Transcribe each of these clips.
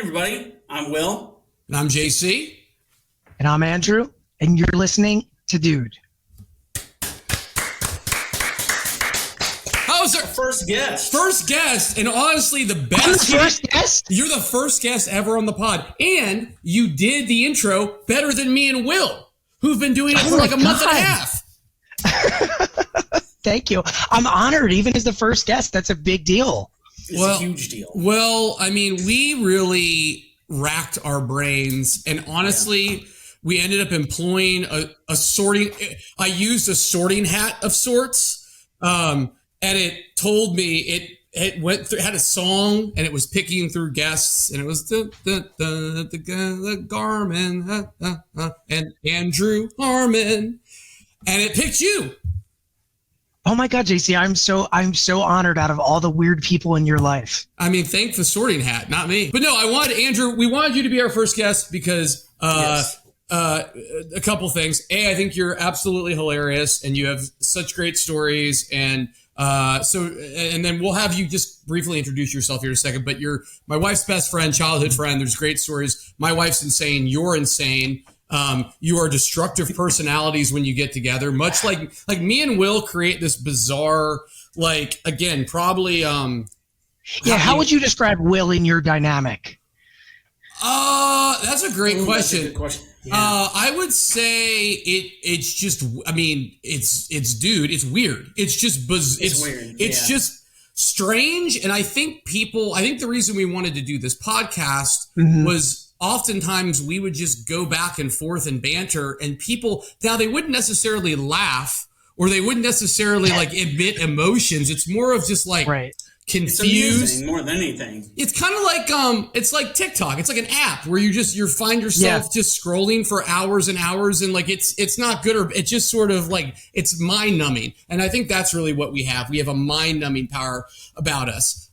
everybody. I'm Will. And I'm JC. And I'm Andrew. And you're listening to Dude. How's our first guest? First guest, and honestly, the best. I'm the first guest? You're the first guest ever on the pod. And you did the intro better than me and Will, who've been doing it for like a month and a half. Thank you. I'm honored, even as the first guest. That's a big deal. It's a huge deal. Well, I mean, we really racked our brains, and honestly, we ended up employing a sorting. I used a sorting hat of sorts, and it told me it went through, had a song, and it was picking through guests, and it was the Garmin and Andrew Harmon, and it picked you. Oh my God, JC, I'm so honored out of all the weird people in your life. I mean, thank the sorting hat, not me. But no, we wanted you to be our first guest because a couple things. A, I think you're absolutely hilarious and you have such great stories. And and then we'll have you just briefly introduce yourself here in a second. But you're my wife's best friend, childhood friend. There's great stories. My wife's insane. You're insane. You are destructive personalities when you get together, much like me and Will create this bizarre, like, again, probably, how would you describe Will in your dynamic? That's a great question. That's a good question. Yeah. I would say it's just, I mean, it's dude, it's weird. It's just it's weird. It's just strange. And I think the reason we wanted to do this podcast was oftentimes we would just go back and forth and banter, and people, now they wouldn't necessarily laugh or they wouldn't necessarily like admit emotions. It's more of just like confused. It's amusing more than anything. It's kind of like it's like TikTok. It's like an app where you find yourself just scrolling for hours and hours, and like it's not good, or it's just sort of like it's mind numbing. And I think that's really what we have. We have a mind numbing power about us.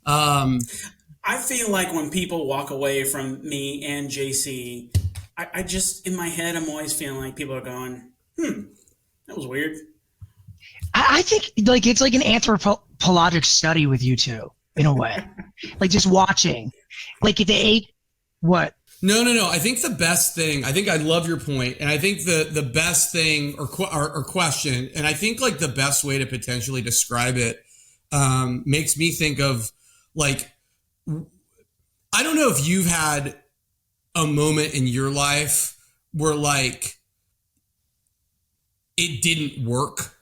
I feel like when people walk away from me and JC, I just, in my head, I'm always feeling like people are going, that was weird. I think like it's like an anthropologic study with you two, in a way. Like just watching. Like if they ate what? No. I think the best thing, I think I love your point, and I think the best thing or question, and I think like the best way to potentially describe it makes me think of like, I don't know if you've had a moment in your life where like it didn't work.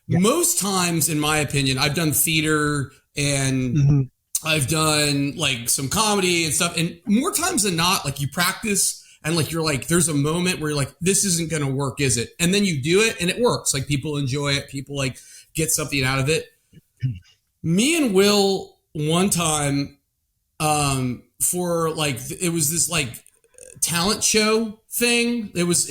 Most times, in my opinion, I've done theater and I've done like some comedy and stuff. And more times than not, like you practice and like you're like, there's a moment where you're like, this isn't going to work, is it? And then you do it and it works. Like people enjoy it. People like get something out of it. Me and Will one time for like it was this like talent show thing. It was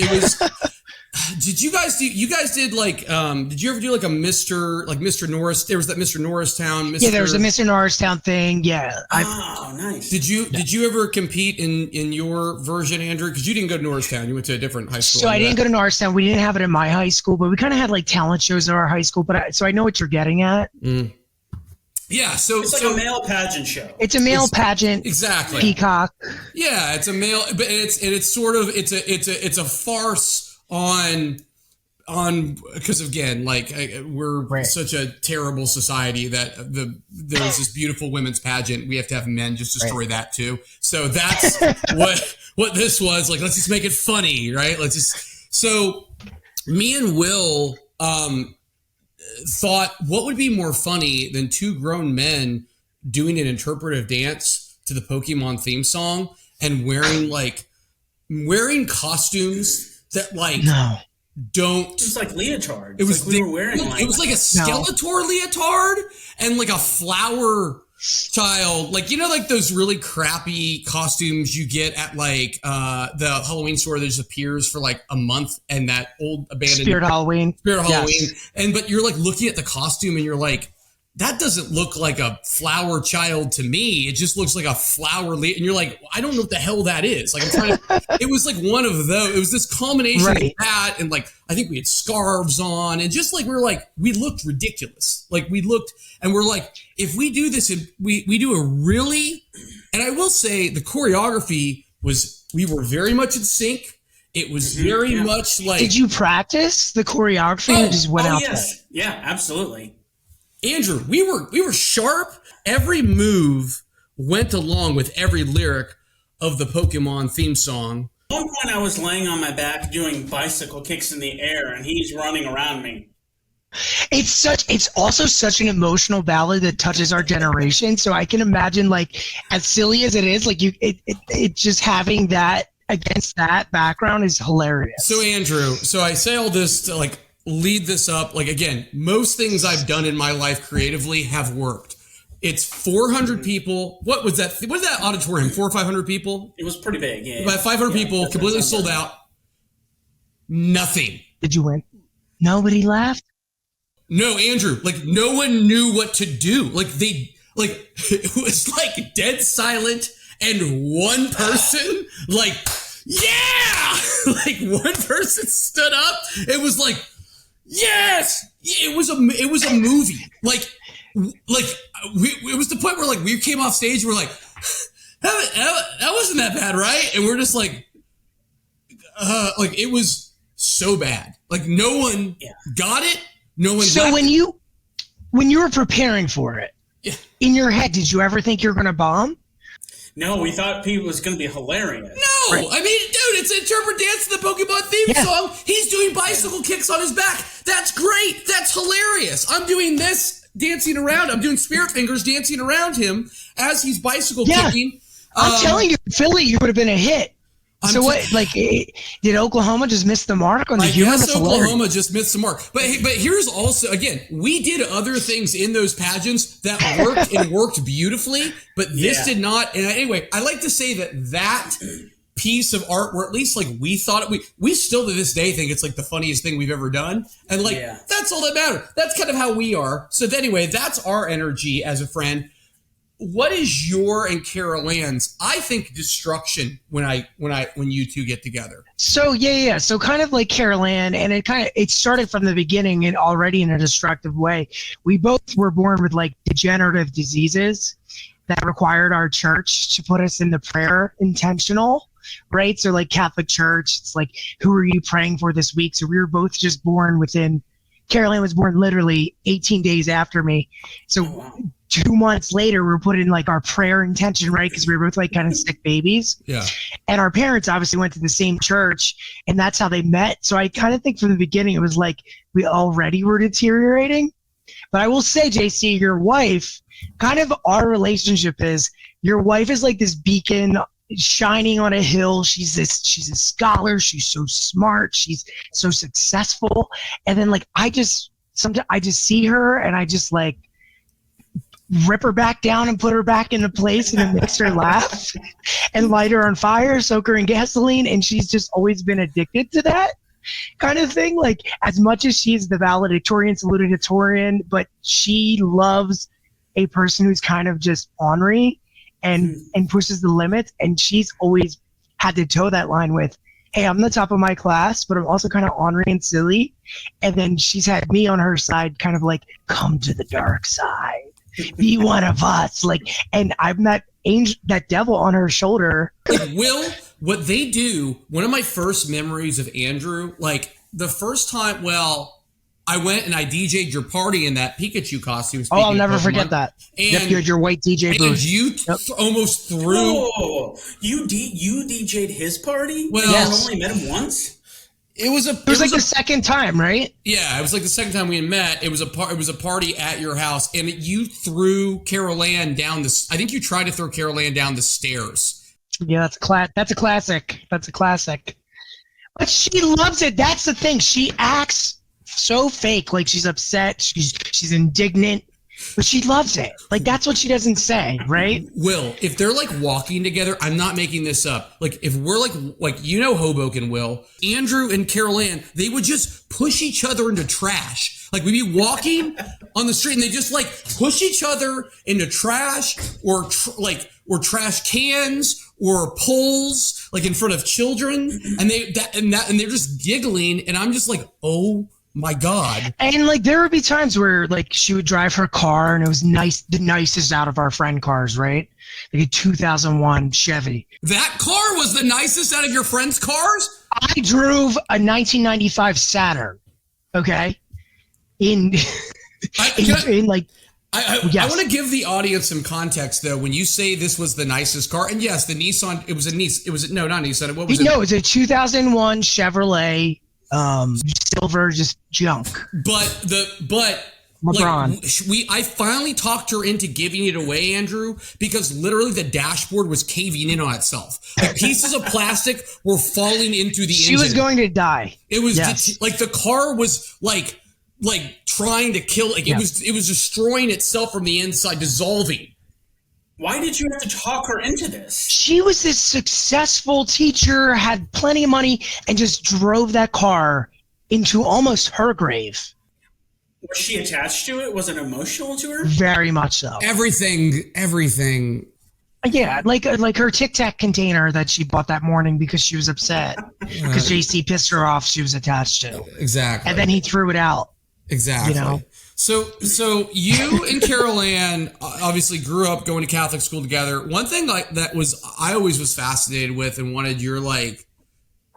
did you guys did like did you ever do like a Mr. Norris? There was that Mr. Norristown. Yeah, there was a Mr. Norristown thing. Yeah. Nice. Did you ever compete in your version, Andrew? Because you didn't go to Norristown. You went to a different high school. So I didn't go to Norristown. We didn't have it in my high school, but we kind of had like talent shows at our high school. So I know what you're getting at. Yeah, so it's like a male pageant show. It's a male pageant, exactly. Peacock. Yeah, it's a male, but it's sort of it's a farce on because again, like we're such a terrible society that there's this beautiful women's pageant. We have to have men just destroy that too. So that's what this was like. Let's just make it funny, right? So me and Will thought, what would be more funny than two grown men doing an interpretive dance to the Pokemon theme song and wearing costumes that like don't. It's like leotard. It was like we were wearing. It was like a Skeletor leotard and like a flower child, like like those really crappy costumes you get at like the Halloween store that just appears for like a month, and that old abandoned Spirit Halloween, and but you're like looking at the costume and you're like, that doesn't look like a flower child to me. It just looks like a flower and you're like, I don't know what the hell that is. Like I'm trying to, it was like one of those. It was this combination of that and like I think we had scarves on and just like we looked ridiculous. Like we looked and we're like, if we do this and we do a really And I will say the choreography we were very much in sync. It was very much like. Did you practice the choreography or just went out yes. There? Yeah, absolutely. Andrew, we were sharp. Every move went along with every lyric of the Pokemon theme song. At one point I was laying on my back doing bicycle kicks in the air and he's running around me. It's also such an emotional ballad that touches our generation. So I can imagine, like, as silly as it is, like it just having that against that background is hilarious. So Andrew, I say all this to like lead this up. Like, again, most things I've done in my life creatively have worked. It's 400 people. What was that? What is that auditorium? 400 or 500 people? It was pretty big. Yeah. About 500 people, completely sold out. Nothing. Did you win? Nobody laughed? No, Andrew. Like, no one knew what to do. Like, it was like dead silent, and one person, like, yeah! Like, one person stood up. It was like, yes! It was a movie. Like, it was the point where, like, we came off stage and we're like, that wasn't that bad, right? And we're just like it was so bad. Like, no one got it. No one. So when you were preparing for it, in your head, did you ever think you were going to bomb? No, we thought it was going to be hilarious. No, right. I mean, dude, it's Interpret Dance to the Pokemon theme song. He's doing bicycle kicks on his back. That's great. That's hilarious. I'm doing this, dancing around. I'm doing spirit fingers, dancing around him as he's bicycle kicking. I'm telling you, Philly, you would have been a hit. So what? Like, did Oklahoma just miss the mark on the humor? Yes, Oklahoma just missed the mark. But here's also, again, we did other things in those pageants that worked and worked beautifully, but this did not. And anyway, I like to say that piece of art, or at least like we thought we still to this day think it's like the funniest thing we've ever done, and like that's all that matters. That's kind of how we are. So anyway, that's our energy as a friend. What is your and Carol Ann's, I think, destruction when you two get together? So so kind of like Carol Ann, and it started from the beginning and already in a destructive way. We both were born with like degenerative diseases that required our church to put us in the prayer intentional, right? So like Catholic Church, it's like, who are you praying for this week? So we were both just born Carol Ann was born literally 18 days after me. So 2 months later, we're put in like our prayer intention, right? Because we were both like kind of sick babies. Yeah. And our parents obviously went to the same church, and that's how they met. So I kind of think from the beginning, it was like we already were deteriorating. But I will say, JC, your wife, kind of our relationship is, your wife is like this beacon shining on a hill. She's a scholar. She's so smart. She's so successful. And then like, sometimes I just see her and I just like rip her back down and put her back into place, and it makes her laugh and light her on fire, soak her in gasoline. And she's just always been addicted to that kind of thing. Like, as much as she's the valedictorian, salutatorian, but she loves a person who's kind of just ornery and pushes the limits. And she's always had to toe that line with, hey, I'm the top of my class, but I'm also kind of ornery and silly. And then she's had me on her side, kind of like, come to the dark side. Be one of us, like, and I'm that angel, that devil on her shoulder. Will, what they do, one of my first memories of Andrew, like the first time, I went and I DJ'd your party in that Pikachu costume. Oh, I'll never forget that. And you had your white DJ booth. And you almost threw. Oh, you DJ'd his party? Well, you only met him once? It was like the second time, right? Yeah, it was like the second time we had met. It was a party at your house, and you threw Carol Ann down the. I think you tried to throw Carol Ann down the stairs. Yeah, that's a classic. That's a classic. But she loves it. That's the thing. She acts so fake, like she's upset. She's indignant. But she loves it. Like, that's what she doesn't say, right? Will, if they're like walking together, I'm not making this up. Like, if we're like Hoboken, Will, Andrew and Carol Ann, they would just push each other into trash. Like, we'd be walking on the street and they just like push each other into trash or trash cans or poles, like in front of children. And they're just giggling. And I'm just like, oh My God. And like there would be times where like she would drive her car and it was nice, the nicest out of our friend cars, right? Like a 2001 Chevy. That car was the nicest out of your friends' cars? I drove a 1995 Saturn. Okay. I want to give the audience some context, though. When you say this was the nicest car, and yes, the Nissan, it was a Nissan. It was no, not Nissan. What was it? No, it was a 2001 Chevrolet, silver, just junk. But LeBron. I finally talked her into giving it away, Andrew, because literally the dashboard was caving in on itself. Like pieces of plastic were falling into the engine. She was going to die. It was like the car was like trying to kill. Like it was destroying itself from the inside, dissolving. Why did you have to talk her into this? She was this successful teacher, had plenty of money, and just drove that car into almost her grave. Was she attached to it? Was it emotional to her? Very much so. Everything. Yeah, like her Tic Tac container that she bought that morning because she was upset because JC pissed her off. She was attached to. Exactly. And then he threw it out. Exactly. You know? So you and Carol Ann obviously grew up going to Catholic school together. One thing like that was I always was fascinated with and wanted your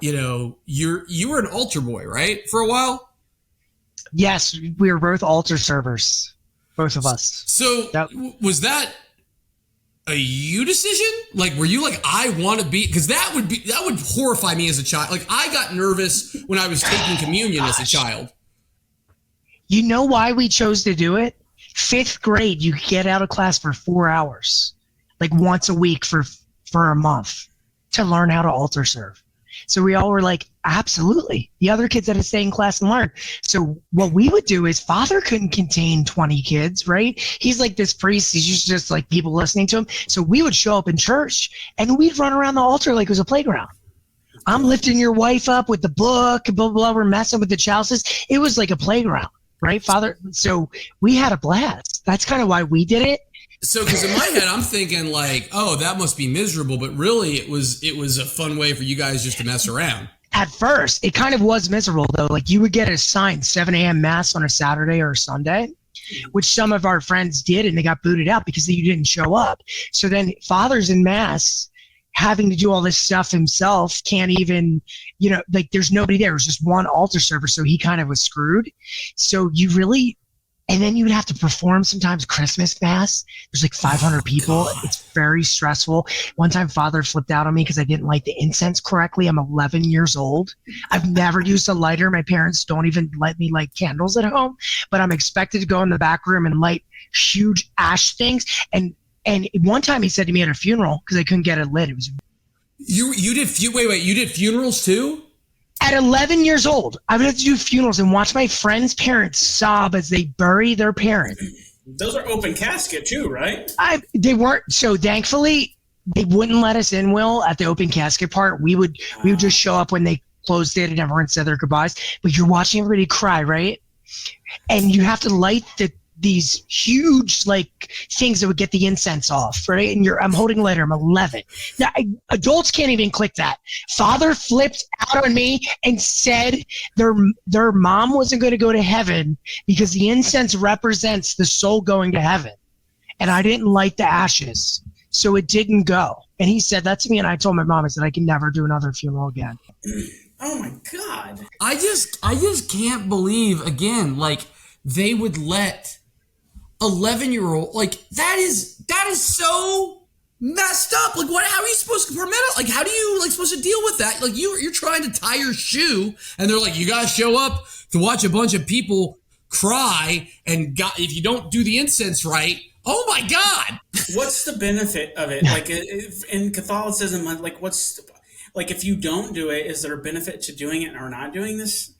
you were an altar boy, right? For a while? Yes, we were both altar servers, both of us. So was that a you decision? Like, were you like, I want to be, because that would horrify me as a child. Like, I got nervous when I was taking communion as a child. You know why we chose to do it? 5th grade, you get out of class for 4 hours, like once a week for a month to learn how to altar serve. So we all were like, absolutely. The other kids had to stay in class and learn. So what we would do is Father couldn't contain 20 kids, right? He's like this priest. He's used to just like people listening to him. So we would show up in church and we'd run around the altar like it was a playground. I'm lifting your wife up with the book, blah, blah, blah. We're messing with the chalices. It was like a playground, right, Father? So we had a blast. That's kind of why we did it. So, because in my head, I'm thinking like, oh, that must be miserable. But really, it was a fun way for you guys just to mess around. At first, it kind of was miserable, though. Like, you would get assigned 7 a.m. Mass on a Saturday or a Sunday, which some of our friends did, and they got booted out because you didn't show up. So then Father's in Mass having to do all this stuff himself, can't even, like, there's nobody there. It was just one altar server, so he kind of was screwed. So you really... And then you would have to perform sometimes Christmas Mass. There's like 500 people. God. It's very stressful. One time Father flipped out on me because I didn't light the incense correctly. I'm 11 years old. I've never used a lighter. My parents don't even let me light candles at home. But I'm expected to go in the back room and light huge ash things. And one time he said to me at a funeral, because I couldn't get it lit. It was you did funerals too? At 11 years old, I would have to do funerals and watch my friends' parents sob as they bury their parent. Those are open casket too, right? They weren't. So thankfully, they wouldn't let us in, Will, at the open casket part. We would just show up when they closed it and everyone said their goodbyes. But you're watching everybody cry, right? And you have to light these huge like things that would get the incense off, right? And I'm holding a lighter. I'm 11. Now, adults can't even click that. Father flipped out on me and said their mom wasn't going to go to heaven because the incense represents the soul going to heaven, and I didn't light the ashes, so it didn't go. And he said that to me, and I told my mom, I said I can never do another funeral again. Oh my God! I just can't believe again, like they would let 11-year-old, like that is so messed up. Like how are you supposed to permit it? Like how do you supposed to deal with that? Like you're trying to tie your shoe and they're like, you gotta show up to watch a bunch of people cry, and if you don't do the incense right, oh my God. What's the benefit of it? Like in Catholicism, like what's like if you don't do it, is there a benefit to doing it or not doing this?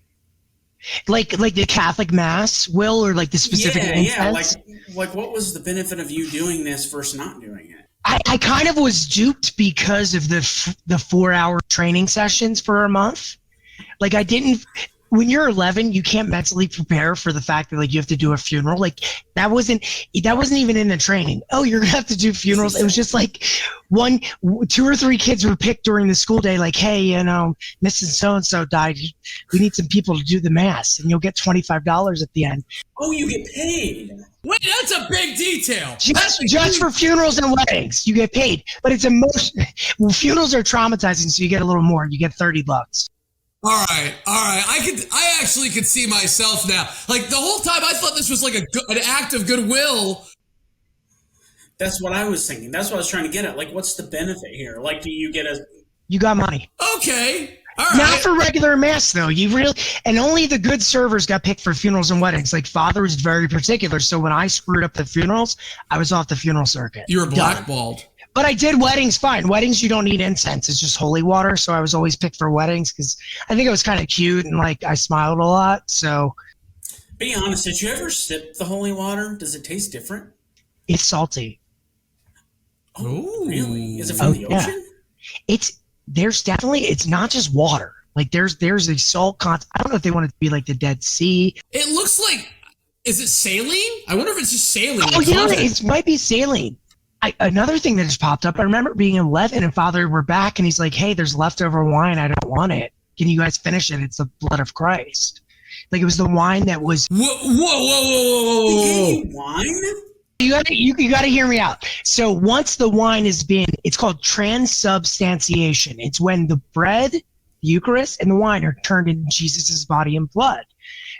Like the Catholic Mass, Will, or like the specific incense? Like what was the benefit of you doing this versus not doing it? I kind of was duped because of the 4-hour training sessions for a month. Like I didn't. when you're 11, you can't mentally prepare for the fact that like you have to do a funeral. Like that wasn't even in the training. Oh, you're gonna have to do funerals. It was just like two or three kids were picked during the school day. Like, hey, Mrs. So and so died. We need some people to do the mass, and you'll get $25 at the end. Oh, you get paid. Wait, that's a big detail. Just for funerals and weddings, you get paid. But it's well, funerals are traumatizing, so you get a little more. You get $30. All right. I actually could see myself now. Like the whole time, I thought this was like an act of goodwill. That's what I was thinking. That's what I was trying to get at. Like, what's the benefit here? Like, do you get You got money. Okay. All right. Not for regular mass though. And only the good servers got picked for funerals and weddings. Like father was very particular. So when I screwed up the funerals, I was off the funeral circuit. You were blackballed. But I did weddings fine. Weddings, you don't need incense. It's just holy water. So I was always picked for weddings because I think it was kind of cute and like I smiled a lot. So be honest, did you ever sip the holy water? Does it taste different? It's salty. Oh, really? Is it from the ocean? Yeah. It's not just water. Like there's a salt content. I don't know if they want it to be like the Dead Sea. It looks like, is it saline? I wonder if it's just saline. Oh, it might be saline. Another thing that just popped up, I remember being 11 and father were back and he's like, hey, there's leftover wine. I don't want it. Can you guys finish it? It's the blood of Christ. Like it was the wine that was. Whoa. They gave you wine? You gotta hear me out. So once the wine has been, it's called transubstantiation. It's when the bread, the Eucharist, and the wine are turned into Jesus' body and blood.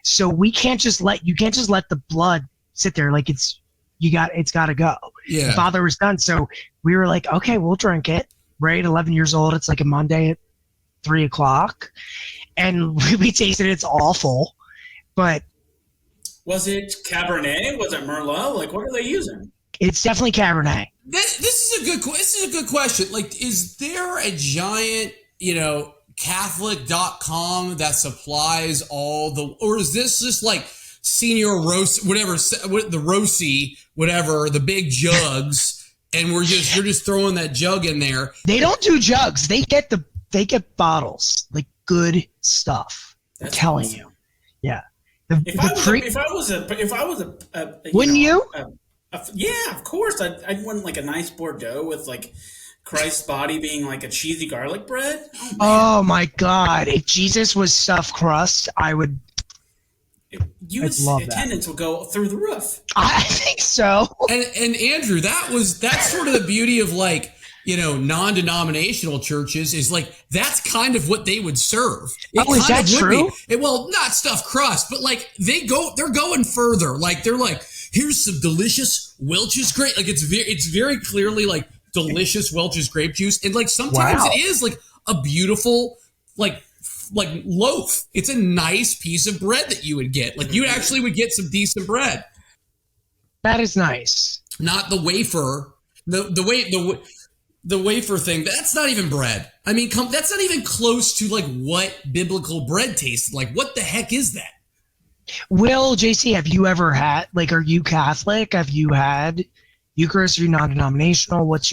So you can't just let the blood sit there. Like it's got to go. Yeah. And father was done. So we were like, okay, we'll drink it. Right, 11 years old. It's like a Monday at 3:00, and we tasted it. It's awful, but. Was it Cabernet? Was it Merlot? Like, what are they using? It's definitely Cabernet. This is a good question. Like, is there a giant, Catholic.com that supplies or is this just like Senior Rossi, whatever, the Rossi, whatever, the big jugs, and you're just throwing that jug in there? They don't do jugs. They get bottles, like good stuff. I'm telling you. Yeah. If I was a wouldn't you? Yeah, of course. I'd want like a nice Bordeaux with like Christ's body being like a cheesy garlic bread. Oh my God! If Jesus was stuffed crust, I would. Attendance will go through the roof. I think so. And Andrew, that's sort of the beauty of like. Non-denominational churches is like that's kind of what they would serve. Is that true? Well, not stuffed crust, but like they're going further. Like they're like, here's some delicious Welch's grape. Like it's very clearly like delicious Welch's grape juice, and like sometimes it is like a beautiful like loaf. It's a nice piece of bread that you would get. Like you actually would get some decent bread. That is nice. Not the wafer. The wafer thing, that's not even bread. I mean, that's not even close to like what biblical bread tastes like. What the heck is that? Will, JC, have you ever had, like, are you Catholic? Have you had Eucharist? Are you non-denominational? What?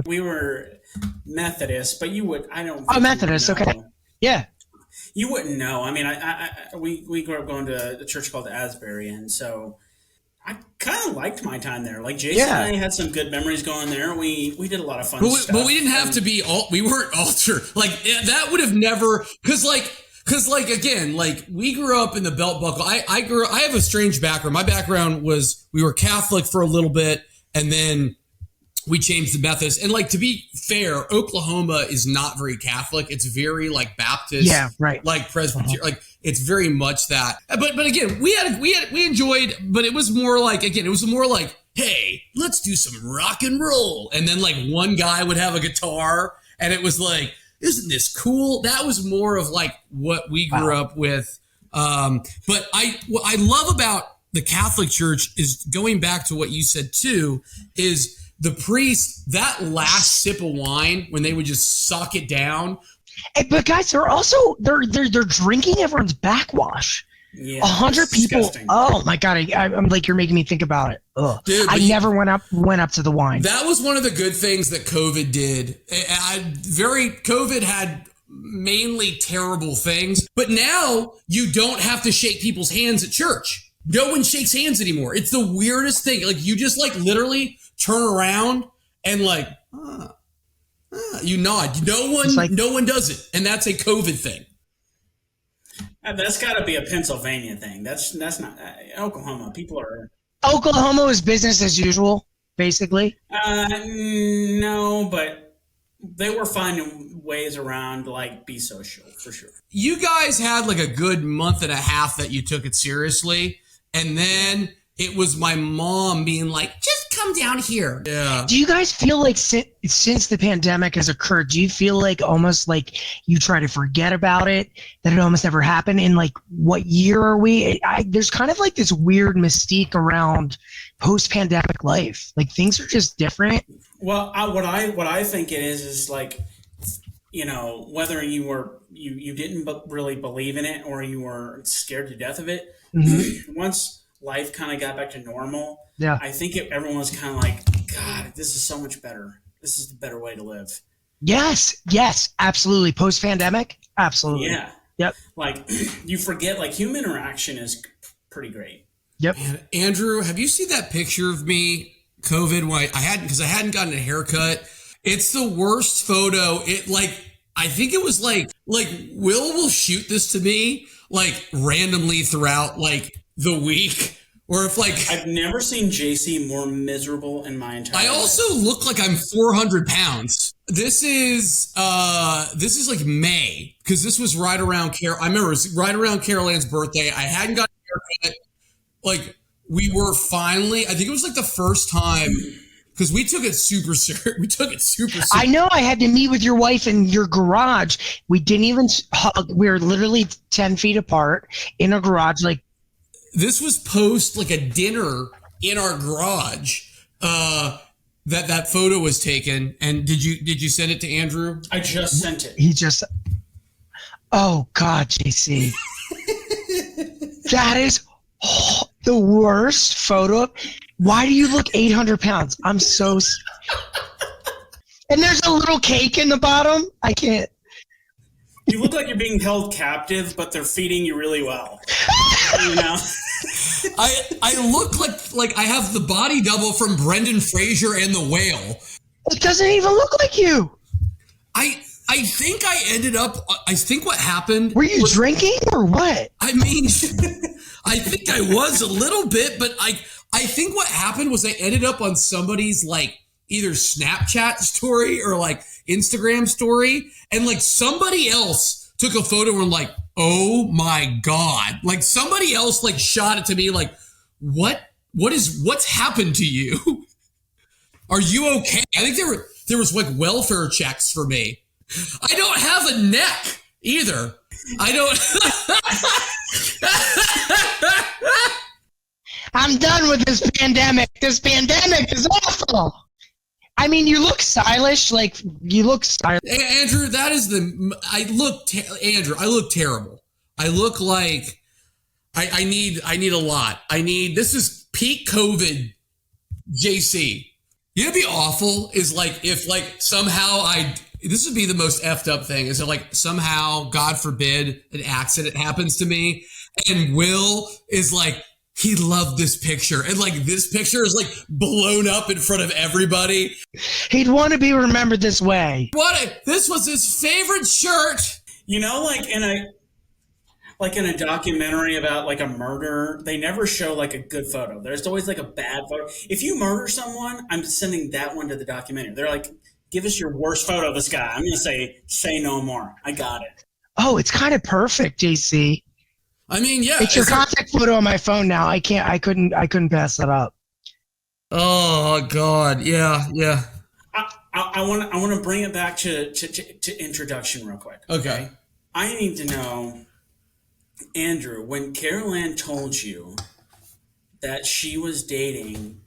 We were Methodist, but I don't. Oh, Methodist, okay. Yeah. You wouldn't know. I mean, we grew up going to a church called Asbury, and so I kind of liked my time there. Like Jason and I had some good memories going there. We did a lot of fun stuff. But we didn't have to be we weren't altar. Like that would have never, cause again, like we grew up in the belt buckle. I have a strange background. My background was, we were Catholic for a little bit and then we changed the Methodist. And like, to be fair, Oklahoma is not very Catholic. It's very like Baptist, right. Like Presbyterian, like it's very much that. But again, we enjoyed, but it was more like, hey, let's do some rock and roll. And then like one guy would have a guitar and it was like, isn't this cool? That was more of like what we grew up with. But what I love about the Catholic Church is, going back to what you said too, is the priest, that last sip of wine when they would just suck it down. But guys, they're drinking everyone's backwash. Yeah, 100 people. Disgusting. Oh my God! I'm like, you're making me think about it. Ugh. Dude, I never went up to the wine. That was one of the good things that COVID did. COVID had mainly terrible things. But now you don't have to shake people's hands at church. No one shakes hands anymore. It's the weirdest thing. Like you just like literally turn around and like, you nod. No one does it. And that's a COVID thing. That's got to be a Pennsylvania thing. That's not Oklahoma. People are. Oklahoma is business as usual, basically. No, but they were finding ways around to like be social for sure. You guys had like a good month and a half that you took it seriously, and then it was my mom being like, just come down here. Yeah. Do you guys feel like since the pandemic has occurred, do you feel like almost like you try to forget about it, that it almost never happened? In like, what year are we? There's kind of like this weird mystique around post-pandemic life. Like things are just different. Well, what I think it is like, you know, whether you didn't really believe in it or you were scared to death of it, once life kind of got back to normal, I think everyone was kind of like, God, this is so much better. This is the better way to live. Yes, absolutely. Post-pandemic, absolutely. Yeah. Yep. Like you forget, like human interaction is pretty great. Yep. Man, Andrew, have you seen that picture of me, COVID, when I hadn't gotten a haircut? It's the worst photo. I think it was like Will shoot this to me like randomly throughout like the week, or if like I've never seen JC more miserable in my entire life. I also look like I'm 400 pounds. This is like May, because this was right around I remember it was right around Carol Ann's birthday. I hadn't got a haircut. Like we were finally, I think it was like the first time, because we took it super serious. I know. I had to meet with your wife in your garage. We didn't even hug. We were literally 10 feet apart in a garage. Like this was post like a dinner in our garage. That photo was taken. And did you send it to Andrew? I just sent it. Oh God, JC, that is the worst photo. Why do you look 800 pounds? I'm so. And there's a little cake in the bottom. I can't. You look like you're being held captive, but they're feeding you really well. You know. I look like I have the body double from Brendan Fraser and The Whale. It doesn't even look like you. I think I ended up. I think what happened. Were you drinking or what? I mean, I think I was a little bit, but I think what happened was I ended up on somebody's like either Snapchat story or like Instagram story, and like somebody else took a photo and like, oh my God, like somebody else like shot it to me like, what's happened to you? Are you okay? I think there was like welfare checks for me. I don't have a neck either. I don't. I'm done with this pandemic. This pandemic is awful. I mean, you look stylish. Like you look stylish. Andrew, that is Andrew, I look terrible. I look like I need a lot. This is peak COVID JC. It'd be awful is like if like somehow this would be the most effed up thing is that like somehow, God forbid, an accident happens to me and Will is like, he loved this picture. And like this picture is like blown up in front of everybody. He'd want to be remembered this way. This was his favorite shirt. You know, like in a documentary about like a murder, they never show like a good photo. There's always like a bad photo. If you murder someone, I'm sending that one to the documentary. They're like, give us your worst photo of this guy. I'm going to say no more. I got it. Oh, it's kind of perfect, JC. I mean, yeah. It's your contact photo on my phone now. I couldn't pass that up. Oh God. Yeah. I want to bring it back to introduction real quick. Okay. I need to know, Andrew, when Carol Ann told you that she was dating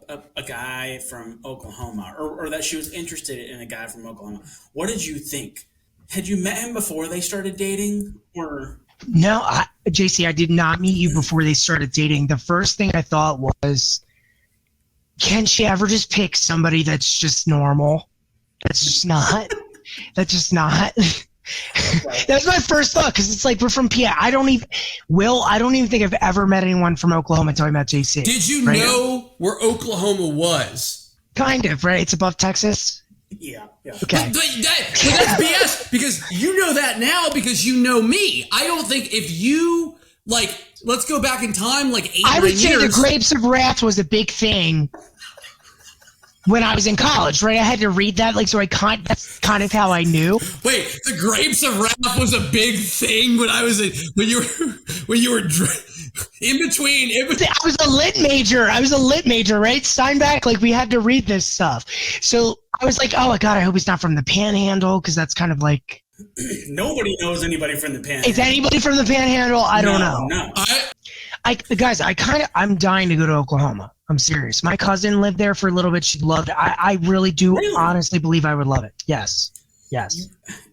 a guy from Oklahoma, or that she was interested in a guy from Oklahoma, what did you think? Had you met him before they started dating, or? No, JC, I did not meet you before they started dating. The first thing I thought was, can she ever just pick somebody that's just normal? That's just not. That's just not. That's my first thought, because it's like, we're from PA. I don't even think I've ever met anyone from Oklahoma until I met JC. Did you know where Oklahoma was? Kind of, right? It's above Texas. Yeah. Okay. But that's BS, because you know that now because you know me. I don't think if you, like, let's go back in time, like 8 years. I would say the Grapes of Wrath was a big thing when I was in college, right? I had to read that, like, so that's kind of how I knew. Wait, the Grapes of Wrath was a big thing when you were in between. I was a lit major, right? Steinbeck, like, we had to read this stuff. So I was like, oh my God, I hope he's not from the Panhandle, because that's kind of like. Nobody knows anybody from the Panhandle. Is anybody from the Panhandle? I don't know. No. Guys, I'm dying to go to Oklahoma. I'm serious. My cousin lived there for a little bit. She loved it. I really do honestly believe I would love it. Yes. You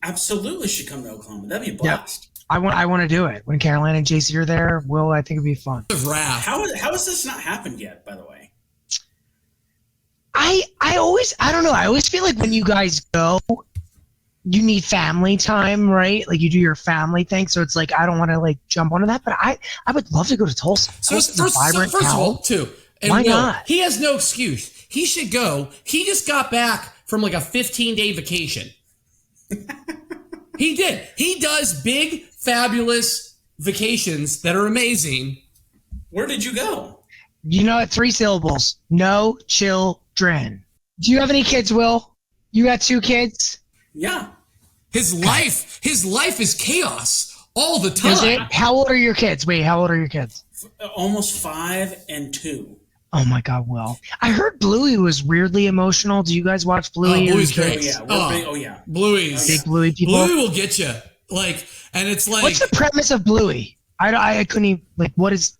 absolutely should come to Oklahoma. That'd be a blast. Yep. I want to do it. When Caroline and JC are there, I think it'd be fun. How has this not happened yet, by the way? I don't know. I always feel like when you guys go, you need family time, right? Like, you do your family thing. So it's like, I don't want to like jump onto that, but I would love to go to Tulsa. So first of all, too. And why not? He has no excuse. He should go. He just got back from like a 15-day vacation. He did. He does big, fabulous vacations that are amazing. Where did you go? 3 syllables. No children. Do you have any kids, Will? You got 2 kids? Yeah. His life is chaos all the time. Is it? How old are your kids? Wait, how old are your kids? Almost 5 and 2. Oh my God, Will. I heard Bluey was weirdly emotional. Do you guys watch Bluey? Bluey's great. Yeah. Bluey's. Big Bluey people. Bluey will get you. Like, and it's like. What's the premise of Bluey? I couldn't even, like, what's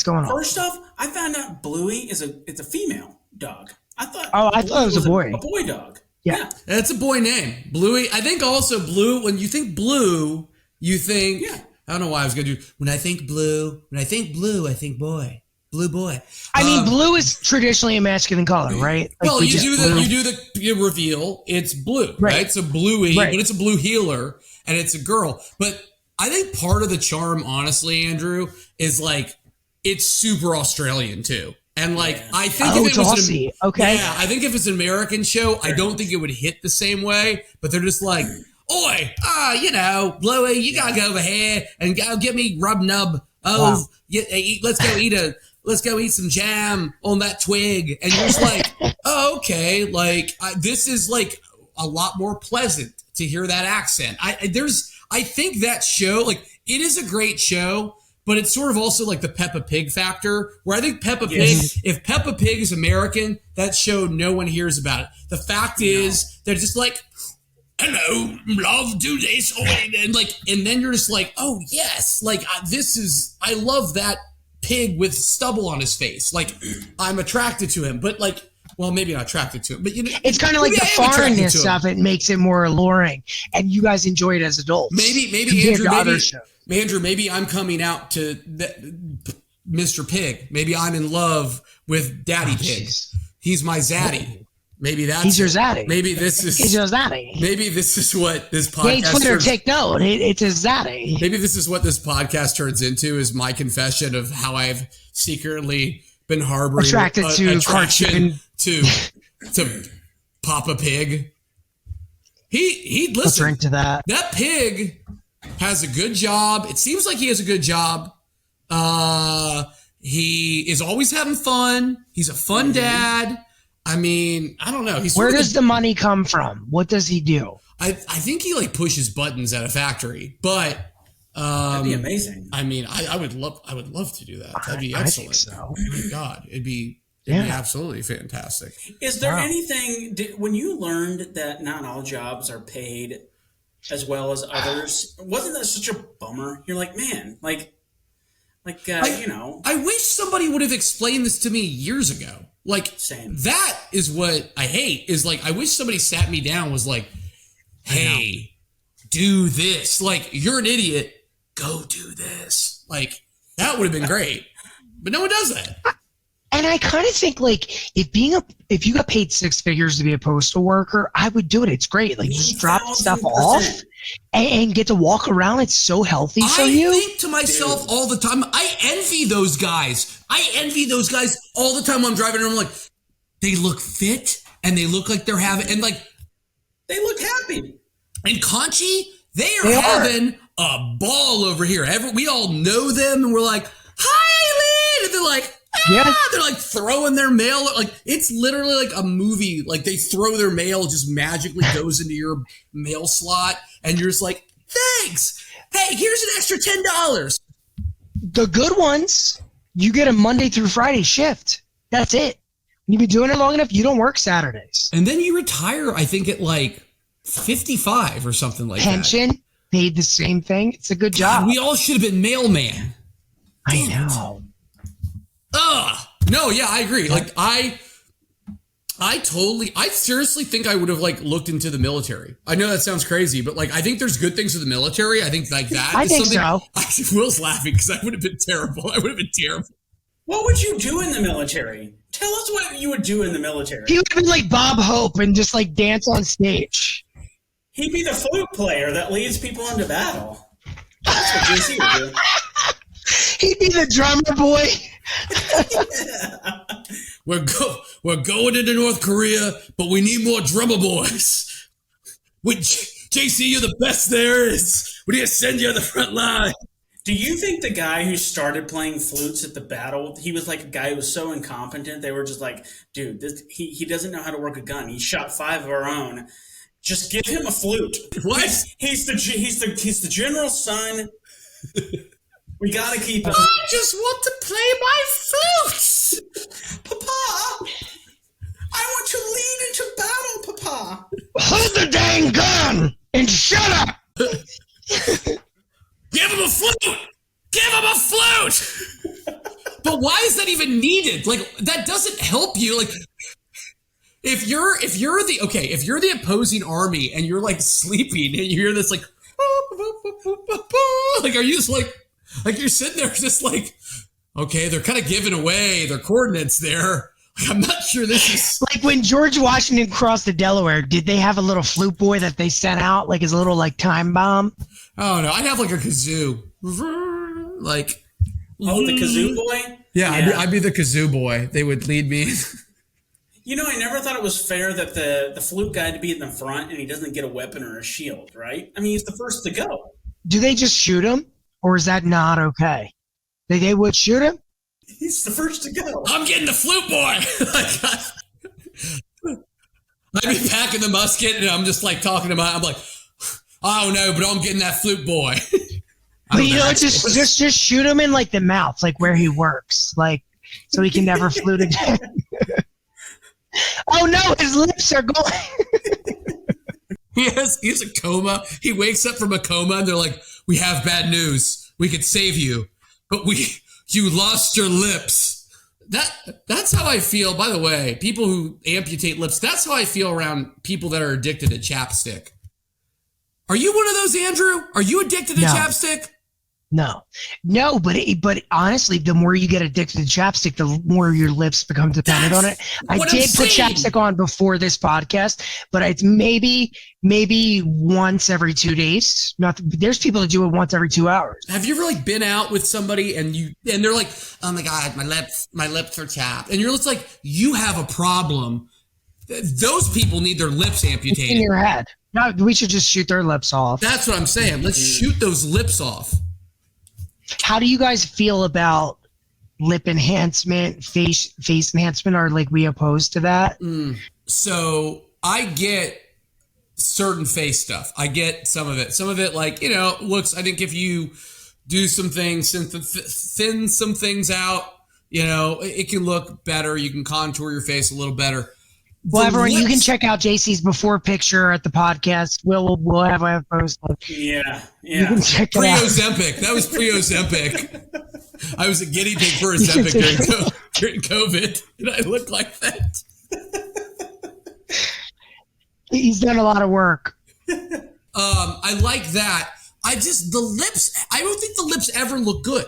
going on? First off, I found out Bluey it's a female dog. I thought it was a boy. A boy dog. Yeah. That's a boy name. Bluey. I think also blue, when you think blue, you think, I don't know why I was going to do, when I think blue, I think boy. Blue boy. I mean, blue is traditionally a masculine color, right? Like, well, you do the reveal. It's blue, right? So Bluey, but it's a blue healer, and it's a girl. But I think part of the charm, honestly, Andrew, is like it's super Australian too. And like I think if it was I think if it's an American show, I don't think it would hit the same way. But they're just like, oi, Bluey, you gotta go over here and go get me rub nub. Oh, let's go eat some jam on that twig. And you're just like, oh, okay. Like, this is like a lot more pleasant to hear that accent. I think that show, like, it is a great show, but it's sort of also like the Peppa Pig factor, where I think Peppa Pig, if Peppa Pig is American, that show, no one hears about it. The fact is, they're just like, hello, love, do this. And then you're just like, oh, yes. Like, I love that pig with stubble on his face. Like, I'm attracted to him, but like, well, maybe not attracted to him, but it's kind of like the foreignness of it makes it more alluring, and you guys enjoy it as adults. Andrew, maybe I'm coming out to Mr. Pig. Maybe I'm in love with Daddy Pig. He's my zaddy. Maybe he's your zaddy. He's your zaddy. Maybe this is what this podcast. Hey, Twitter, take note. It's a zaddy. Maybe this is what this podcast turns into: is my confession of how I've secretly been harboring attraction to Papa Pig. He listen. Let's drink to that. That pig has a good job. It seems like he has a good job. He is always having fun. He's a fun dad. I mean, I don't know. Where does the money come from? What does he do? I think he like pushes buttons at a factory, but that'd be amazing. I mean, I would love to do that. That'd be excellent. I think so. Oh my God, it'd be absolutely fantastic. Is there anything when you learned that not all jobs are paid as well as others? Wasn't that such a bummer? You're like, man, I wish somebody would have explained this to me years ago. Like, same. That is what I hate, is like, I wish somebody sat me down and was like, hey, do this. Like, you're an idiot. Go do this. Like, that would have been great. But no one does that. And I kind of think like if you got paid six figures to be a postal worker, I would do it. It's great. Like just drop stuff off and get to walk around. It's so healthy for you. I think to myself all the time, I envy those guys. I envy those guys all the time when I'm driving around. I'm like, they look fit and they look like they're having, and like, they look happy. And Conchi, they are having a ball over here. We all know them and we're like, hi, Eileen. And they're like, they're like throwing their mail. Like it's literally like a movie. Like they throw their mail, just magically goes into your mail slot. And you're just like, thanks. Hey, here's an extra $10. The good ones, you get a Monday through Friday shift. That's it. You've been doing it long enough, you don't work Saturdays. And then you retire, I think, at like 55 or something like Pension, that. paid the same thing. It's a good job. We all should have been mailman. I know. No, yeah, I agree. Like I seriously think I would have like looked into the military. I know that sounds crazy, but like I think there's good things with the military. I think like that. I think so. Will's laughing because I would have been terrible. I would have been terrible. What would you do in the military? Tell us what you would do in the military. He would be like Bob Hope and just like dance on stage. He'd be the flute player that leads people into battle. That's what JC would do. He'd be the drummer boy. We're going into North Korea, but we need more drummer boys. JC, you're the best there is. We need to send you on the front line. Do you think the guy who started playing flutes at the battle, he was like a guy who was so incompetent, they were just like, dude, he doesn't know how to work a gun. He shot 5 of our own. Just give him a flute. What? He's the general's son. We gotta keep him. I just want to play my flutes. Papa, I want to lead into battle, Papa. Hold the dang gun and shut up. Give him a flute! Give him a flute! But why is that even needed? Like, that doesn't help you. Like, if you're the opposing army and you're like sleeping and you hear this like, like, are you just like you're sitting there just like, okay, they're kind of giving away their coordinates there. Like, I'm not sure this is like when George Washington crossed the Delaware. Did they have a little flute boy that they sent out, like his little like time bomb? Oh no, I'd have like a kazoo, like the kazoo boy. Yeah. I'd be the kazoo boy. They would lead me. You know, I never thought it was fair that the flute guy to be in the front and he doesn't get a weapon or a shield, right? I mean, he's the first to go. Do they just shoot him, or is that not okay? They would shoot him. He's the first to go. I'm getting the flute boy. I'd be packing the musket and I'm just like talking about. I'm like, I don't know, but I'm getting that flute boy. But you know, just shoot him in like the mouth, like where he works, like so he can never flute again. Oh no, his lips are going. He's a coma. He wakes up from a coma and they're like, we have bad news. We could save you, but you lost your lips. That's how I feel. By the way, people who amputate lips, that's how I feel around people that are addicted to chapstick. Are you one of those, Andrew? Are you addicted to chapstick? No, but honestly, the more you get addicted to chapstick, the more your lips become dependent on it. I did put chapstick on before this podcast, but it's maybe once every 2 days. There's people that do it once every 2 hours. Have you ever like been out with somebody and they're like, oh my God, my lips are chapped, and you're just like, you have a problem. Those people need their lips amputated. It's in your head. No, we should just shoot their lips off. That's what I'm saying. Let's shoot those lips off. How do you guys feel about lip enhancement, face enhancement? Are like we opposed to that? So I get certain face stuff. I get some of it. Some of it, like, you know, looks. I think if you do some things, thin some things out, you know, it can look better. You can contour your face a little better. Well, everyone, you can check out JC's before picture at the podcast. We'll have a post. Yeah. You can check it out. Pre-Ozempic. That was pre-Ozempic. I was a guinea pig for Ozempic during COVID, and I look like that. He's done a lot of work. I like that. The lips, I don't think the lips ever look good.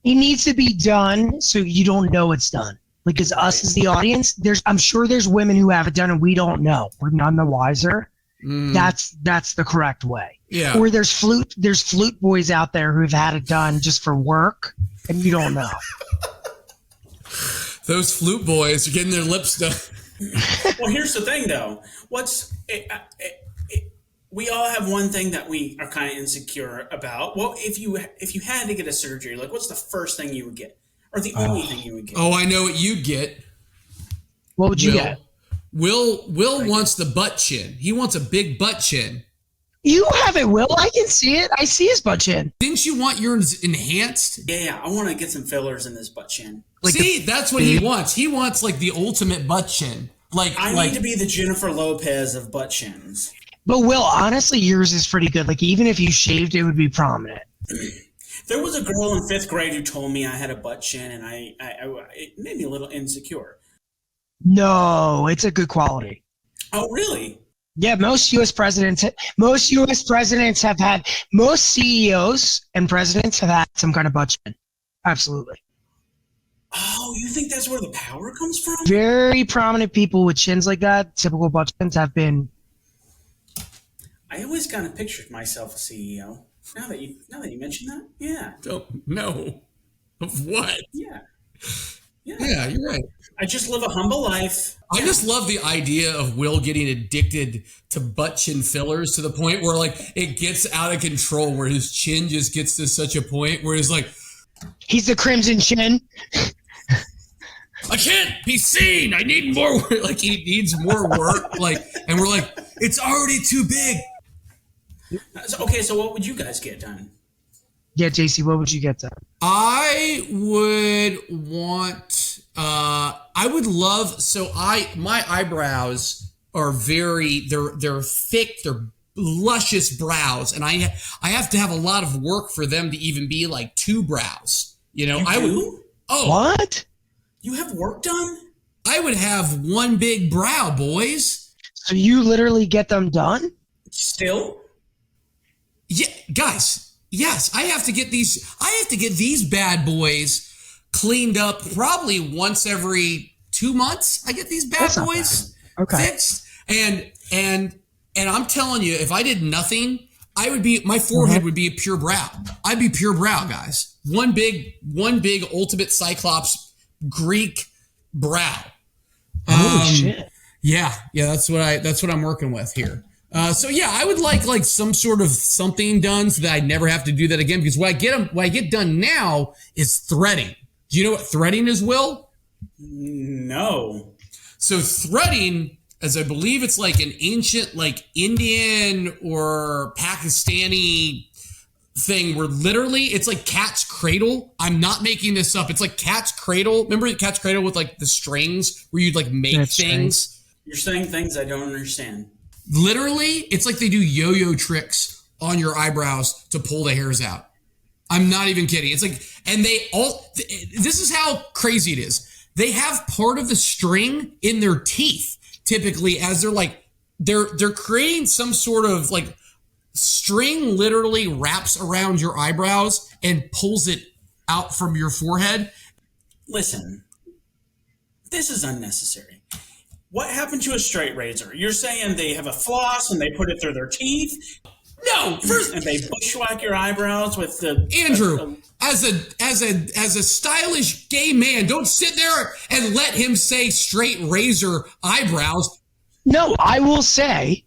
It needs to be done so you don't know it's done. Like, as us as the audience, I'm sure there's women who have it done and we don't know. We're none the wiser. That's the correct way. Yeah. Or there's flute boys out there who've had it done just for work and you don't know. Those flute boys are getting their lips done. Well, here's the thing, though. We all have one thing that we are kind of insecure about. Well, if you had to get a surgery, like, what's the first thing you would get, or the only thing you would get? Oh, I know what you'd get. What would you get? Will wants the butt chin. He wants a big butt chin. You have it, Will. I can see it. I see his butt chin. Didn't you want yours enhanced? Yeah. I want to get some fillers in this butt chin. Like that's what he wants. He wants like the ultimate butt chin. I need to be the Jennifer Lopez of butt chins. But Will, honestly, yours is pretty good. Like, even if you shaved, it would be prominent. There was a girl in 5th grade who told me I had a butt chin, and it made me a little insecure. No, it's a good quality. Oh, really? Yeah, most CEOs and presidents have had some kind of butt chin. Absolutely. Oh, you think that's where the power comes from? Very prominent people with chins like that, typical butt chins, have been. I always kind of pictured myself a CEO. Now that you mention that, yeah. Don't know of what? Yeah. Yeah, you're right. I just live a humble life. I just love the idea of Will getting addicted to butt chin fillers to the point where, like, it gets out of control, where his chin just gets to such a point where he's like, he's the Crimson Chin. I can't be seen. I need more work. Like, he needs more work. Like, and we're like, it's already too big. Okay, so what would you guys get done? Yeah, JC, what would you get done? I would want. I would love. My eyebrows are they're thick. They're luscious brows, and I have to have a lot of work for them to even be like 2 brows. You know, What? You have work done? I would have one big brow, boys. So you literally get them done? Still? Yeah, guys. Yes, I have to get these bad boys cleaned up probably once every 2 months. I get these bad boys fixed. And I'm telling you, if I did nothing, my forehead would be a pure brow. I'd be pure brow, guys. One big ultimate Cyclops Greek brow. Shit. Yeah, that's what I'm working with here. So yeah, I would like some sort of something done so that I never have to do that again. Because what I get done now is threading. Do you know what threading is, Will? No. So threading, as I believe it's like an ancient, like Indian or Pakistani thing where literally it's like cat's cradle. I'm not making this up. It's like cat's cradle. Remember cat's cradle with like the strings where you'd like make things? You're saying things I don't understand. Literally, it's like they do yo-yo tricks on your eyebrows to pull the hairs out. I'm not even kidding. It's like, and this is how crazy it is. They have part of the string in their teeth, typically, as they're creating some sort of like string literally wraps around your eyebrows and pulls it out from your forehead. Listen, this is unnecessary. What happened to a straight razor? You're saying they have a floss and they put it through their teeth? No, first, and they bushwhack your eyebrows with the Andrew. As a stylish gay man, don't sit there and let him say straight razor eyebrows. No, I will say,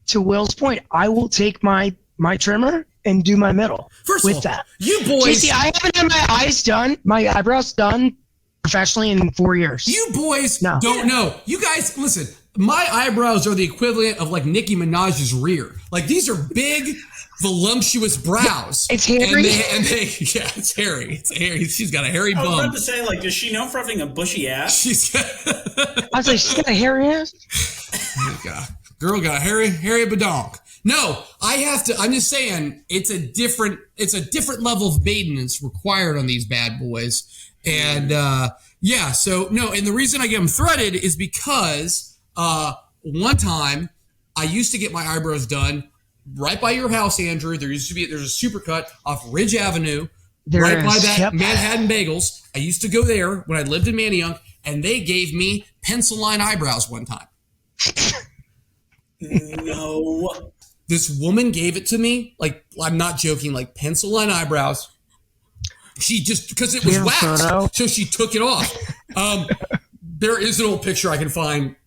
to Will's point, I will take my trimmer and do my middle. First of all, that. You boys, JC, I haven't had my eyebrows done professionally in 4 years. You boys don't know. You guys, listen, my eyebrows are the equivalent of like Nicki Minaj's rear. Like, these are big, voluptuous brows. It's hairy. Yeah, it's hairy. It's hairy. She's got a hairy bum. I was about to say, like, does she know for having a bushy ass? I was like, she's got a hairy ass? Girl got a hairy badonk. No, I'm just saying, it's a different level of maintenance required on these bad boys. And so no, and the reason I get them threaded is because one time I used to get my eyebrows done right by your house, Andrew. There's a Supercut off Ridge Avenue, right by that Manhattan Bagels. I used to go there when I lived in Manayunk, and they gave me pencil line eyebrows one time. No. This woman gave it to me, like, I'm not joking, like pencil line eyebrows. She just, because it was waxed, so she took it off. There is an old picture I can find,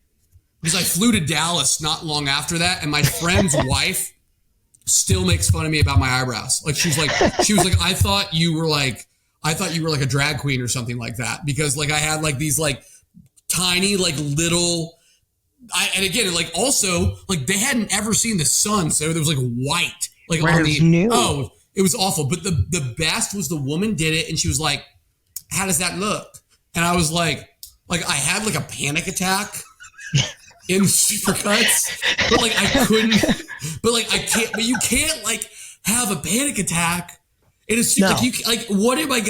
because I flew to Dallas not long after that, and my friend's wife still makes fun of me about my eyebrows. Like, she was like, I thought you were like a drag queen or something like that, because like I had like these like tiny like little. And again, like also, like they hadn't ever seen the sun, so there was like white, like on the. Oh, it was awful. But the best was the woman did it, and she was like, "How does that look?" And I was like I had like a panic attack in Supercuts, but like I couldn't. But like I can't. But you can't like have a panic attack in a suit. No. Like you like what am I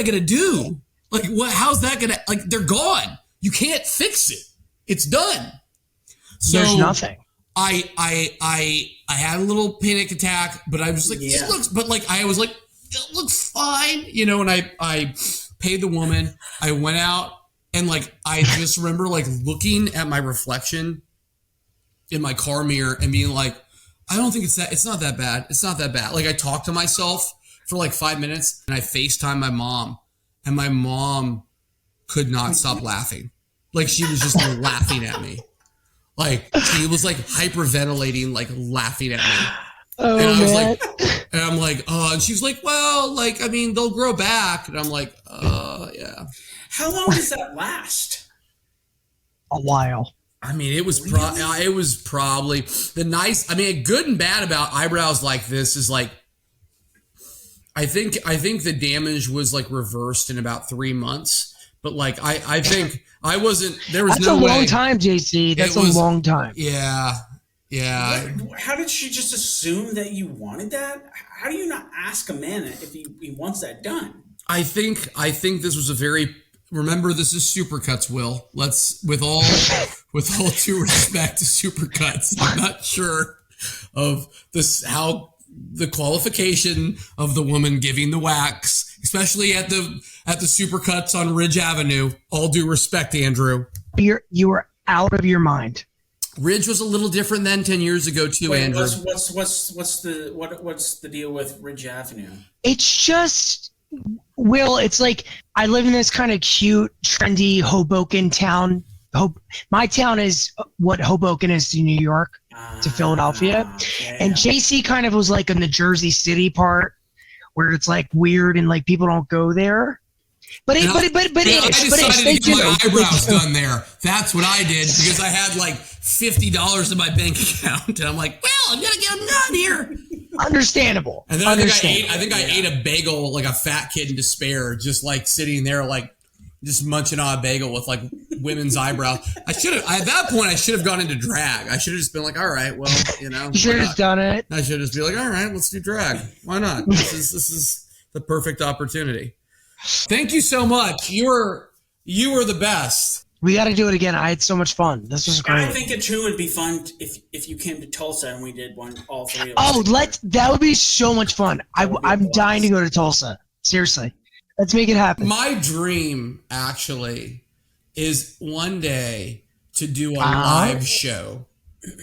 gonna do? Like what? How's that gonna like? They're gone. You can't fix it. It's done. So there's nothing. I had a little panic attack, but I was like, It looks, but like I was like, it looks fine, you know. And I paid the woman. I went out and like I just remember like looking at my reflection in my car mirror and being like, I don't think it's not that bad. It's not that bad. Like I talked to myself for like 5 minutes and I FaceTimed my mom, and my mom could not stop laughing. Like she was just laughing at me. Like she was like hyperventilating, like laughing at me. Oh, and I was man. like, and I'm like, oh, and she's like, well, like, I mean, they'll grow back. And I'm like, yeah. How long does that last? A while. I mean, it was probably the nice. I mean, good and bad about eyebrows like this is like, I think the damage was like reversed in about 3 months. But like I think I wasn't. There was no way. That's a long time, JC. That's a long time. Yeah. How did she just assume that you wanted that? How do you not ask a man if he wants that done? I think this was a very. Remember, this is Supercuts, Will. Let's with all due respect to Supercuts, I'm not sure of this how the qualification of the woman giving the wax, especially at the Supercuts on Ridge Avenue. All due respect, Andrew. You were out of your mind. Ridge was a little different than 10 years ago too, Andrew. What's the deal with Ridge Avenue? It's just, Will, it's like I live in this kind of cute, trendy Hoboken town. My town is what Hoboken is to New York, to Philadelphia. Yeah. And JC kind of was like in the Jersey City part where it's like weird and like people don't go there. But it is. I decided to get my eyebrows done there. That's what I did because I had like $50 in my bank account, and I'm like, well, I'm gonna get them done here. Understandable. And then I think I ate a bagel like a fat kid in despair, just like sitting there like just munching on a bagel with like women's eyebrows. At that point I should have gone into drag. I should have just been like, all right, well, you know, you should have done it. I should just be like, all right, let's do drag. Why not? This is the perfect opportunity. Thank you so much. You were the best. We got to do it again. I had so much fun. This was great. I think it too would be fun if you came to Tulsa and we did one, all three of us. Oh, that would be so much fun. I'm dying to go to Tulsa. Seriously. Let's make it happen. My dream, actually, is one day to do a live show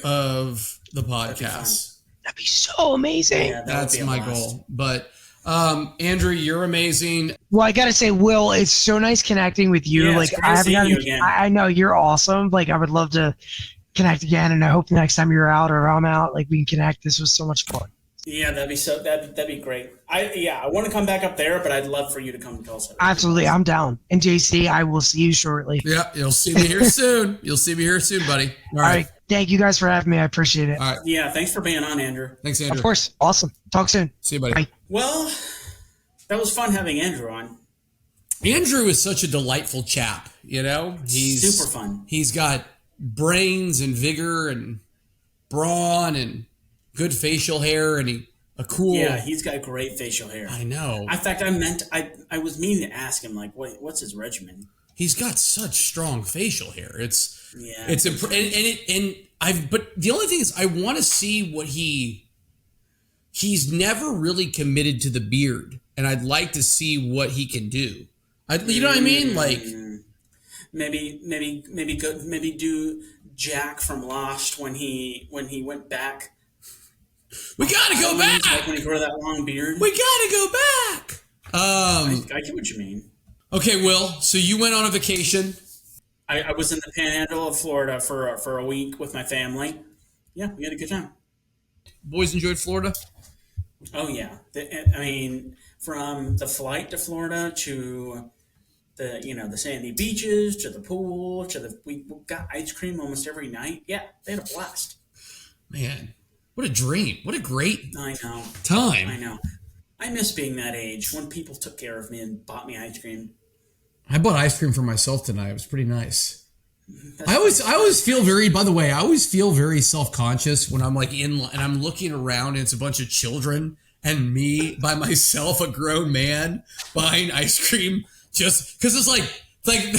of the podcast. That'd be so amazing. Yeah, that's my goal. But Andrew, you're amazing. Well, I gotta say, Will, it's so nice connecting with you. Yeah, like it's great seeing you again. I know you're awesome. Like I would love to connect again, and I hope the next time you're out or I'm out, like we can connect. This was so much fun. Yeah, that'd be great. I want to come back up there, but I'd love for you to come to Tulsa. Absolutely, I'm down. And JC, I will see you shortly. Yeah, you'll see me here soon. You'll see me here soon, buddy. All right. Thank you guys for having me. I appreciate it. All right. Yeah, thanks for being on, Andrew. Thanks, Andrew. Of course. Awesome. Talk soon. See you, buddy. Bye. Well, that was fun having Andrew on. Andrew is such a delightful chap, you know? He's super fun. He's got brains and vigor and brawn and good facial hair and Yeah, he's got great facial hair. I know. In fact, I was meaning to ask him, like, what's his regimen? He's got such strong facial hair. But the only thing is I want to see what he's never really committed to the beard, and I'd like to see what he can do. You know what I mean? Like, maybe do Jack from Lost when he went back. We gotta go back. Like when he grew that long beard. We gotta go back. I get what you mean. Okay, Will. So you went on a vacation. I was in the Panhandle of Florida for a week with my family. Yeah, we had a good time. Boys enjoyed Florida. Oh yeah, from the flight to Florida to the sandy beaches to the pool we got ice cream almost every night. Yeah, they had a blast. Man, what a dream! What a great I know time. I know. I miss being that age when people took care of me and bought me ice cream. I bought ice cream for myself tonight. It was pretty nice. I always feel very self-conscious when I'm like and I'm looking around and it's a bunch of children and me by myself, a grown man buying ice cream just because it's like, and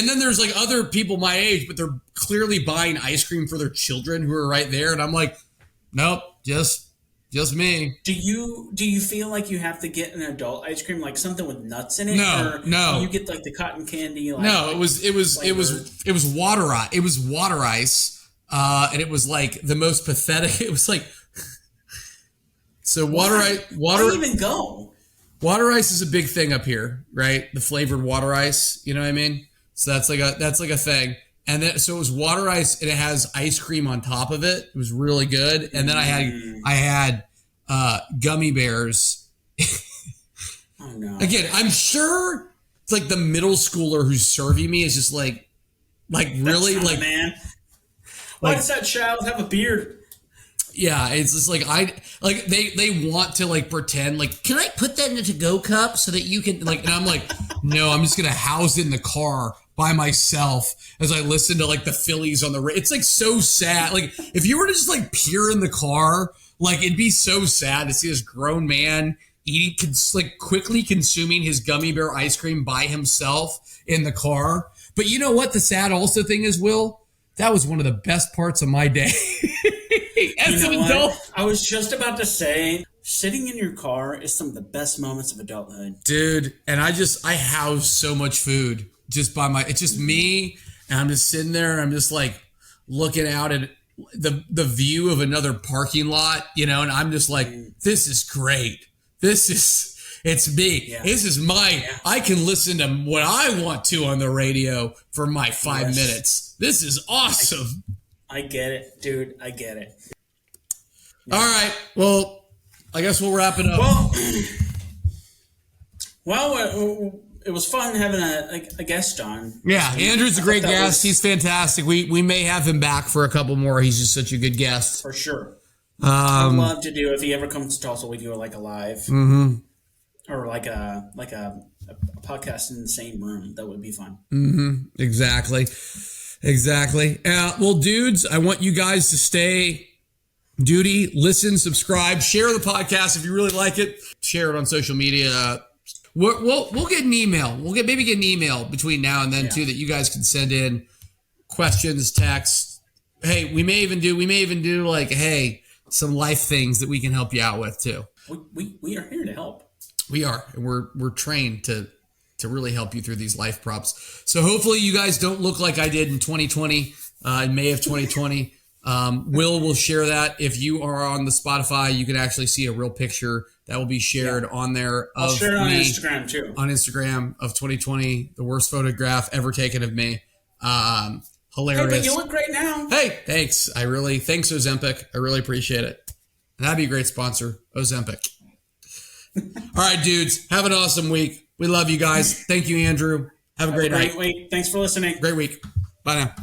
then there's like other people my age, but they're clearly buying ice cream for their children who are right there. And I'm like, nope, just me. Do you feel like you have to get an adult ice cream, like something with nuts in it? No. Do you get like the cotton candy? No, it was water ice. It was water ice, and it was like the most pathetic. It was like water ice. Why do you even go? Water ice is a big thing up here, right? The flavored water ice. You know what I mean? So that's like a thing. And then, so it was water ice, and it has ice cream on top of it. It was really good. And then I had gummy bears. Oh no! Again, I'm sure it's like the middle schooler who's serving me is just like really like man. Why does that child have a beard? Yeah, it's just like they want to like pretend like, can I put that in a to-go cup so that you can like, and I'm like, no, I'm just gonna house it in the car by myself as I listen to like the Phillies on the radio. It's like so sad. Like if you were to just like peer in the car, like it'd be so sad to see this grown man eating, like quickly consuming his gummy bear ice cream by himself in the car. But you know what the sad also thing is, Will? That was one of the best parts of my day. As an adult. I was just about to say, sitting in your car is some of the best moments of adulthood. Dude, and I house so much food just by it's just me, and I'm just sitting there and I'm just like looking out at the view of another parking lot, and I'm just like, this is great. It's me. Yeah. This is I can listen to what I want to on the radio for my 5 minutes. This is awesome. I get it, dude. I get it. Yeah. All right. Well, I guess we'll wrap it up. Well, it was fun having a guest on. Yeah, Andrew's a great guest. He's fantastic. We may have him back for a couple more. He's just such a good guest. For sure. I'd love to do, if he ever comes to Tulsa, we do like a live. Mm-hmm. Or like a podcast in the same room. That would be fun. Mm-hmm. Exactly. Well, dudes, I want you guys to stay duty, listen, subscribe, share the podcast if you really like it. Share it on social media. We'll get an email. We'll get an email between now and then too, that you guys can send in questions, texts. Hey, we may even do like, hey, some life things that we can help you out with too. We are here to help. We are, and we're trained to really help you through these life props. So hopefully you guys don't look like I did in 2020, in May of 2020. Will share that. If you are on the Spotify, you can actually see a real picture that will be shared on there. I'll share it on Instagram too. On Instagram of 2020, the worst photograph ever taken of me. Hilarious. Hey, but you look great now. Hey, thanks. Thanks Ozempic. I really appreciate it. That'd be a great sponsor, Ozempic. All right, dudes. Have an awesome week. We love you guys. Thank you, Andrew. Have a great night. Great week. Thanks for listening. Great week. Bye now.